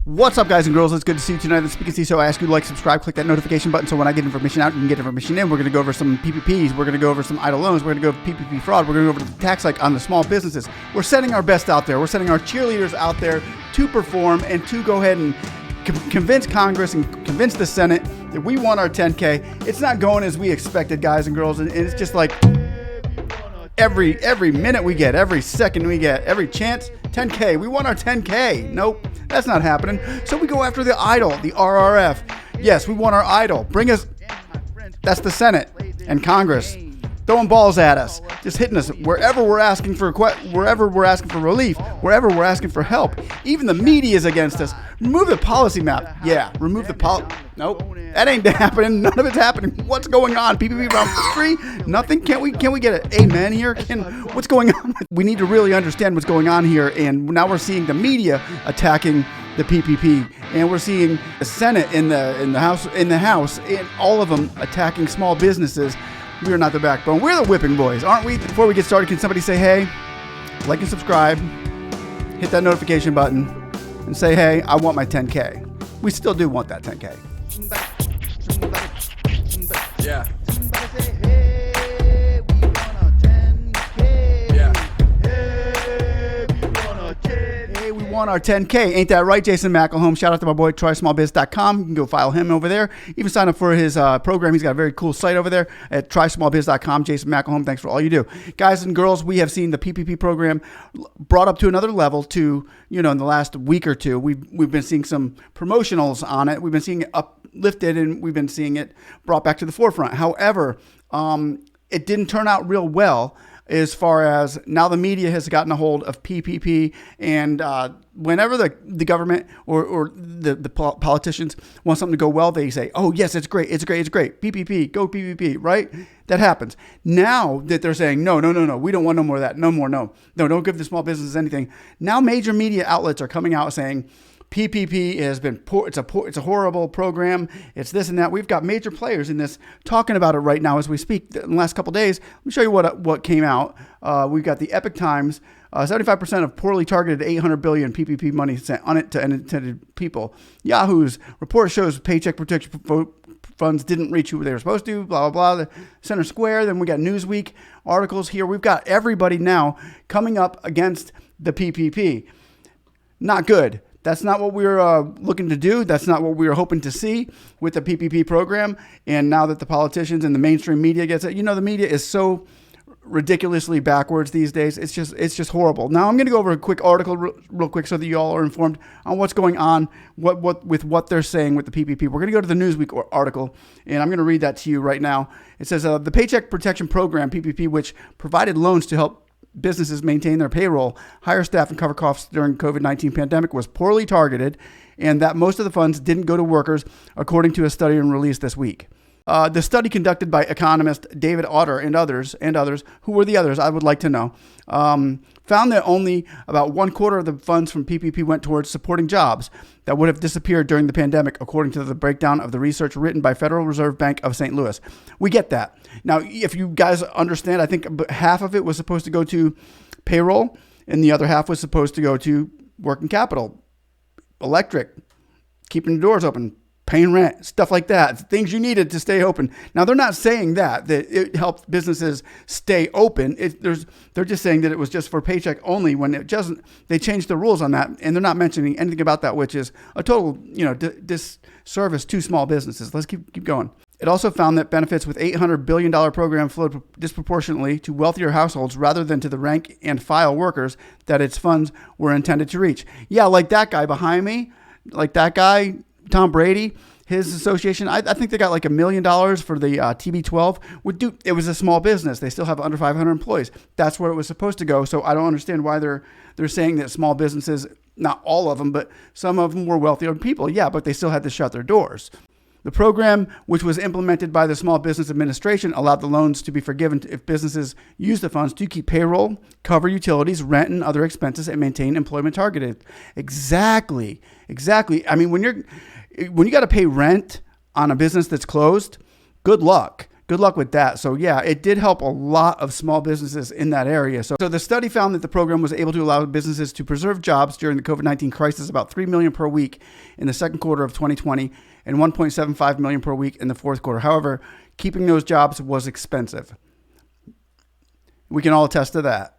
What's up, guys and girls? It's good to see you tonight on the SpeaknsEE. So I ask you to like, subscribe, click that notification button so when I get information out, you can get information in. We're going to go over some PPPs. We're going to go over some EIDL loans. We're going to go over PPP fraud. We're going to go over the tax hike on the small businesses. We're sending our best out there. We're sending our cheerleaders out there to perform and to go ahead and convince Congress and convince the Senate that we want our 10K. It's not going as we expected, guys and girls. And it's just like every minute we get, every second we get, every chance, 10K. We want our 10K. Nope. That's not happening. So we go after the EIDL, the RRF. Yes, we want our EIDL. Bring us. That's the Senate and Congress throwing balls at us, just hitting us wherever we're asking for relief, wherever we're asking for help. Even the media is against us. Remove the policy map. Yeah, remove the Nope, that ain't happening. None of it's happening. What's going on? PPP round 3? Nothing. Can we get an amen here? What's going on? We need to really understand what's going on here. And now we're seeing the media attacking the PPP, and we're seeing the Senate in the House, and all of them attacking small businesses. We are not the backbone. We're the whipping boys, aren't we? Before we get started, can somebody say, hey, like and subscribe, hit that notification button, and say, hey, I want my 10K. We still do want that 10K. Yeah. We want our 10K. Ain't that right, Jason McElhone? Shout out to my boy, trysmallbiz.com. You can go follow him over there. Even sign up for his program. He's got a very cool site over there at trysmallbiz.com. Jason McElhone, thanks for all you do. Guys and girls, we have seen the PPP program brought up to another level in the last week or two. We've been seeing some promotionals on it. We've been seeing it uplifted, and we've been seeing it brought back to the forefront. However, it didn't turn out real well. As far as now, the media has gotten a hold of PPP, and whenever the government or the politicians want something to go well, they say, oh, yes, it's great. PPP, go PPP, right? That happens. Now that they're saying, no, we don't want no more of that. No, don't give the small businesses anything. Now major media outlets are coming out saying, PPP has been poor. It's a horrible program. It's this and that. We've got major players in this talking about it right now as we speak. In the last couple of days, let me show you what came out. We've got the Epic Times. 75% of poorly targeted $800 billion PPP money sent on it to unintended people. Yahoo's report shows paycheck protection funds didn't reach who they were supposed to. Blah blah blah. The Center Square. Then we got Newsweek articles here. We've got everybody now coming up against the PPP. Not good. That's not what we were looking to do. That's not what we were hoping to see with the PPP program. And now that the politicians and the mainstream media gets it, the media is so ridiculously backwards these days. It's just horrible. Now I'm going to go over a quick article real quick so that you all are informed on what's going on, what they're saying with the PPP. We're going to go to the Newsweek article, and I'm going to read that to you right now. It says the Paycheck Protection Program, PPP, which provided loans to help businesses maintain their payroll, hire staff, and cover costs during COVID-19 pandemic, was poorly targeted, and that most of the funds didn't go to workers, according to a study released this week. The study conducted by economist David Otter and others, who were the others, I would like to know, found that only about 1/4 of the funds from PPP went towards supporting jobs that would have disappeared during the pandemic, according to the breakdown of the research written by Federal Reserve Bank of St. Louis. We get that. Now, if you guys understand, I think half of it was supposed to go to payroll, and the other half was supposed to go to working capital, electric, keeping the doors open, paying rent, stuff like that, things you needed to stay open. Now, they're not saying that it helped businesses stay open. They're just saying that it was just for paycheck only when it doesn't. They changed the rules on that, and they're not mentioning anything about that, which is a total, disservice to small businesses. Let's keep going. It also found that benefits with $800 billion program flowed disproportionately to wealthier households rather than to the rank and file workers that its funds were intended to reach. Yeah, like that guy behind me, like that guy, Tom Brady, his association, I think they got like $1 million for the TB12. It was a small business. They still have under 500 employees. That's where it was supposed to go. So I don't understand why they're saying that small businesses, not all of them, but some of them were wealthier people. Yeah, but they still had to shut their doors. The program, which was implemented by the Small Business Administration, allowed the loans to be forgiven if businesses use the funds to keep payroll, cover utilities, rent, and other expenses, and maintain employment targeted. Exactly. I mean, when you got to pay rent on a business that's closed, good luck. good luck with that. So yeah, it did help a lot of small businesses in that area. So the study found that the program was able to allow businesses to preserve jobs during the COVID-19 crisis, about 3 million per week in the second quarter of 2020 and 1.75 million per week in the fourth quarter. However, keeping those jobs was expensive. We can all attest to that.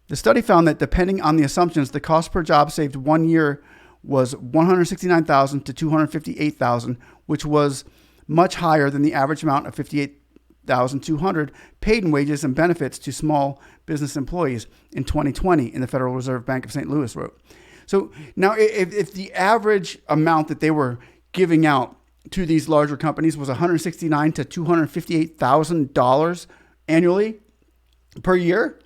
The study found that depending on the assumptions, the cost per job saved 1 year was $169,000 to $258,000, which was much higher than the average amount of $58,200 paid in wages and benefits to small business employees in 2020 in the Federal Reserve Bank of St. Louis wrote. So now if the average amount that they were giving out to these larger companies was $169,000 to $258,000 annually per year,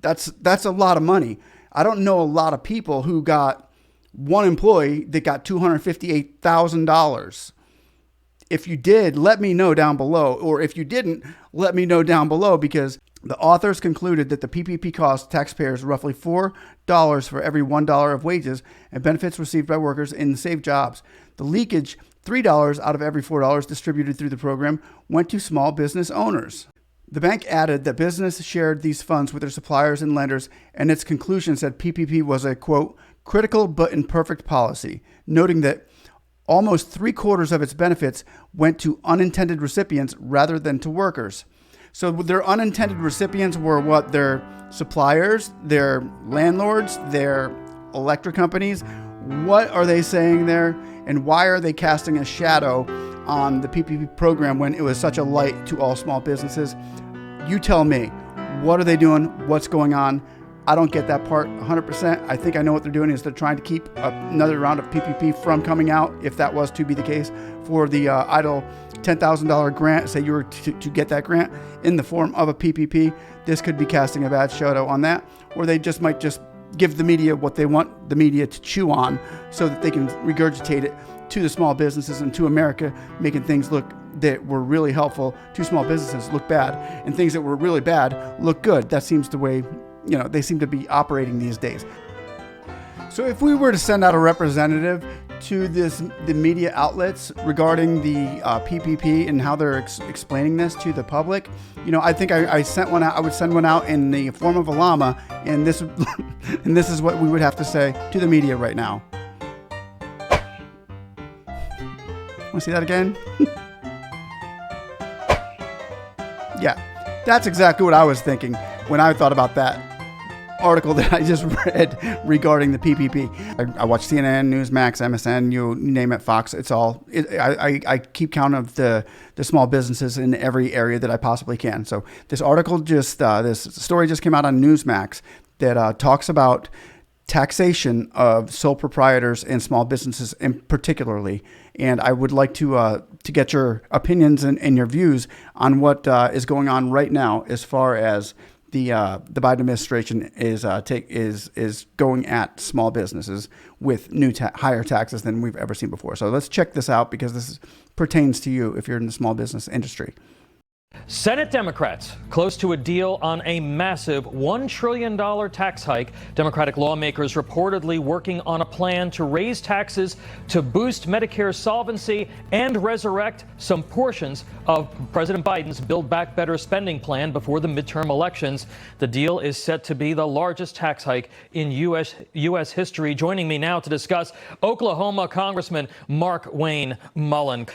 that's a lot of money. I don't know a lot of people who got one employee that got $258,000. If you did, let me know down below. Or if you didn't, let me know down below, because the authors concluded that the PPP cost taxpayers roughly $4 for every $1 of wages and benefits received by workers in saved jobs. The leakage, $3 out of every $4 distributed through the program, went to small business owners. The bank added that business shared these funds with their suppliers and lenders, and its conclusion said PPP was a, quote, critical but imperfect policy, noting that almost 3/4 of its benefits went to unintended recipients rather than to workers. So their unintended recipients were what? Their suppliers, their landlords, their electric companies. What are they saying there? And why are they casting a shadow on the PPP program when it was such a light to all small businesses? You tell me. What are they doing? What's going on? I don't get that part 100%. I think I know what they're doing is they're trying to keep another round of PPP from coming out, if that was to be the case, for the EIDL $10,000 grant. Say you were to get that grant in the form of a PPP. This could be casting a bad shadow on that, or they might just give the media what they want the media to chew on so that they can regurgitate it to the small businesses and to America, making things look that were really helpful to small businesses look bad, and things that were really bad look good. That seems the way they seem to be operating these days. So if we were to send out a representative to the media outlets regarding the PPP and how they're explaining this to the public, I think I sent one out. I would send one out in the form of a llama, and this and this is what we would have to say to the media right now. Want to see that again? Yeah, that's exactly what I was thinking when I thought about that article that I just read regarding the PPP. I watch CNN, Newsmax, MSN, you name it, Fox. It's all. I keep count of the small businesses in every area that I possibly can. So this article this story just came out on Newsmax that talks about taxation of sole proprietors and small businesses in particularly. And I would like to get your opinions and your views on what is going on right now as far as the Biden administration is going at small businesses with higher taxes than we've ever seen before. So let's check this out, because this pertains to you if you're in the small business industry. Senate Democrats close to a deal on a massive $1 trillion tax hike. Democratic lawmakers reportedly working on a plan to raise taxes to boost Medicare's solvency and resurrect some portions of President Biden's Build Back Better spending plan before the midterm elections. The deal is set to be the largest tax hike in U.S. history. Joining me now to discuss, Oklahoma Congressman Mark Wayne Mullen.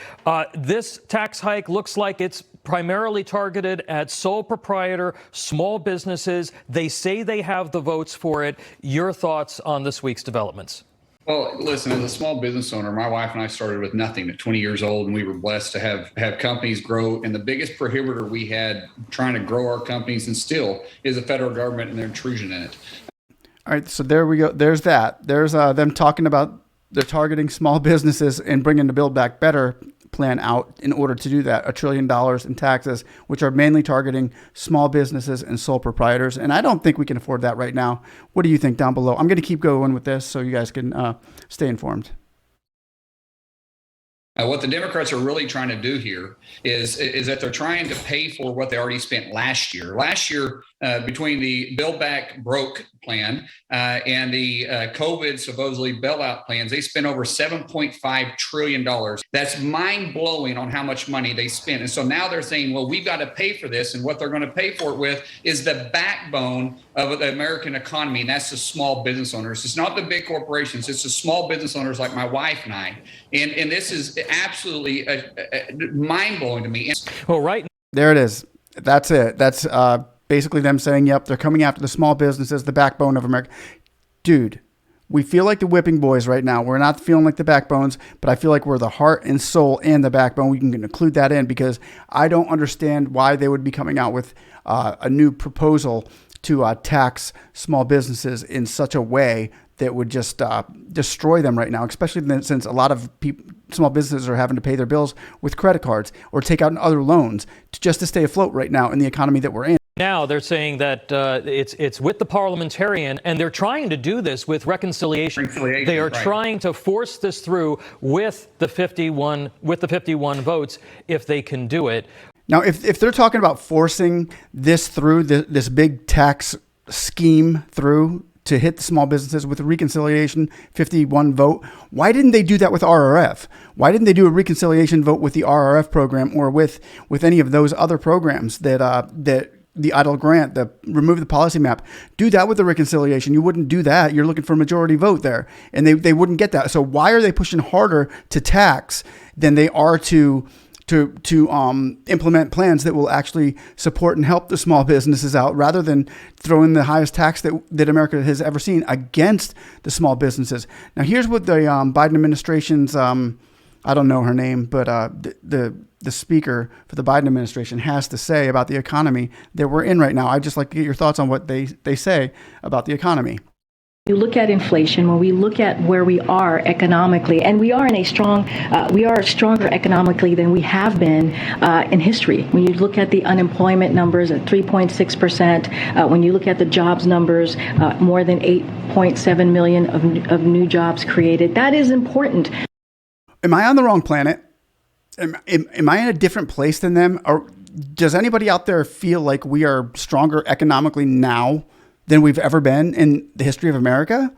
This tax hike looks like it's primarily targeted at sole proprietor small businesses. They say they have the votes for it. Your thoughts on this week's developments? Well, listen, as a small business owner, my wife and I started with nothing at 20 years old, and we were blessed to have companies grow. And the biggest prohibitor we had trying to grow our companies, and still, is the federal government and their intrusion in it. All right, so there we go. There's that. There's them talking about they're targeting small businesses and bringing the Build Back Better plan out in order to do that, $1 trillion in taxes, which are mainly targeting small businesses and sole proprietors. And I don't think we can afford that right now. What do you think down below? I'm going to keep going with this so you guys can stay informed. What the Democrats are really trying to do here is that they're trying to pay for what they already spent last year. Last year, between the Build Back Broke plan and the COVID supposedly bailout plans, they spent over $7.5 trillion. That's mind blowing on how much money they spent. And so now they're saying, well, we've got to pay for this. And what they're going to pay for it with is the backbone of the American economy. And that's the small business owners. It's not the big corporations. It's the small business owners like my wife and I. And this is absolutely mind blowing to me. Well, right. There it is. That's it. That's basically them saying, yep, they're coming after the small businesses, the backbone of America. Dude, we feel like the whipping boys right now. We're not feeling like the backbones, but I feel like we're the heart and soul and the backbone. We can include that in because I don't understand why they would be coming out with a new proposal to tax small businesses in such a way that would just destroy them right now, especially since a lot of small businesses are having to pay their bills with credit cards or take out other loans just to stay afloat right now in the economy that we're in. Now they're saying that it's with the parliamentarian, and they're trying to do this with reconciliation. They are trying to force this through with the 51 votes if they can do it. Now, if they're talking about forcing this through, this big tax scheme through to hit the small businesses with a reconciliation 51 vote, why didn't they do that with RRF? Why didn't they do a reconciliation vote with the RRF program or with any of those other programs that the EIDL grant, the remove the policy map? Do that with the reconciliation. You wouldn't do that. You're looking for a majority vote there, and they wouldn't get that. So why are they pushing harder to tax than they are to implement plans that will actually support and help the small businesses out, rather than throwing the highest tax that America has ever seen against the small businesses? Now, here's what the Biden administration's, I don't know her name, but the speaker for the Biden administration has to say about the economy that we're in right now. I'd just like to get your thoughts on what they say about the economy. You look at inflation, when we look at where we are economically, and we are stronger economically than we have been in history. When you look at the unemployment numbers at 3.6%, when you look at the jobs numbers, more than 8.7 million of new jobs created, that is important. Am I on the wrong planet? Am I in a different place than them? Or does anybody out there feel like we are stronger economically now than we've ever been in the history of America?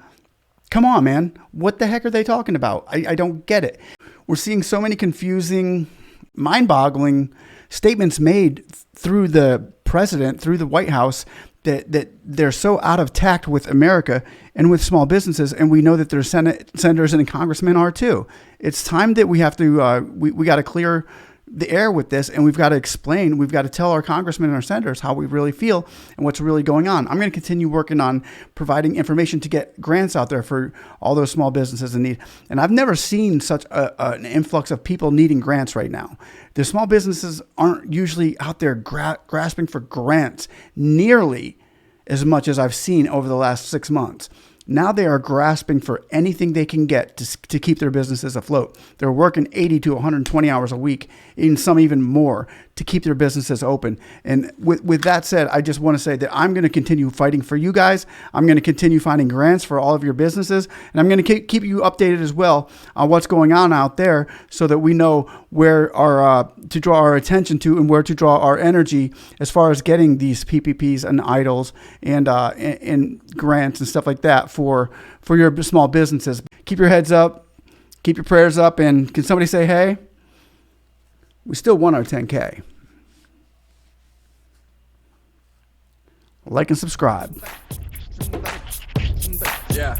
Come on, man. What the heck are they talking about? I don't get it. We're seeing so many confusing, mind-boggling statements made through the president, through the White House, that they're so out of tact with America and with small businesses, and we know that their senators and congressmen are too. It's time that we have to we got to clear the air with this, and we've got to explain, we've got to tell our congressmen and our senators how we really feel and what's really going on. I'm going to continue working on providing information to get grants out there for all those small businesses in need. And I've never seen such an influx of people needing grants right now. The small businesses aren't usually out there grasping for grants nearly as much as I've seen over the last 6 months. Now they are grasping for anything they can get to keep their businesses afloat. They're working 80 to 120 hours a week, and some even more, to keep their businesses open. And with that said, I just want to say that I'm going to continue fighting for you guys. I'm going to continue finding grants for all of your businesses, and I'm going to keep you updated as well on what's going on out there, so that we know where to draw our attention to and where to draw our energy as far as getting these PPPs and EIDLs and grants and stuff like that for your small businesses. Keep your heads up, keep your prayers up, and can somebody say, hey, we still won our 10K. Like and subscribe. Yeah.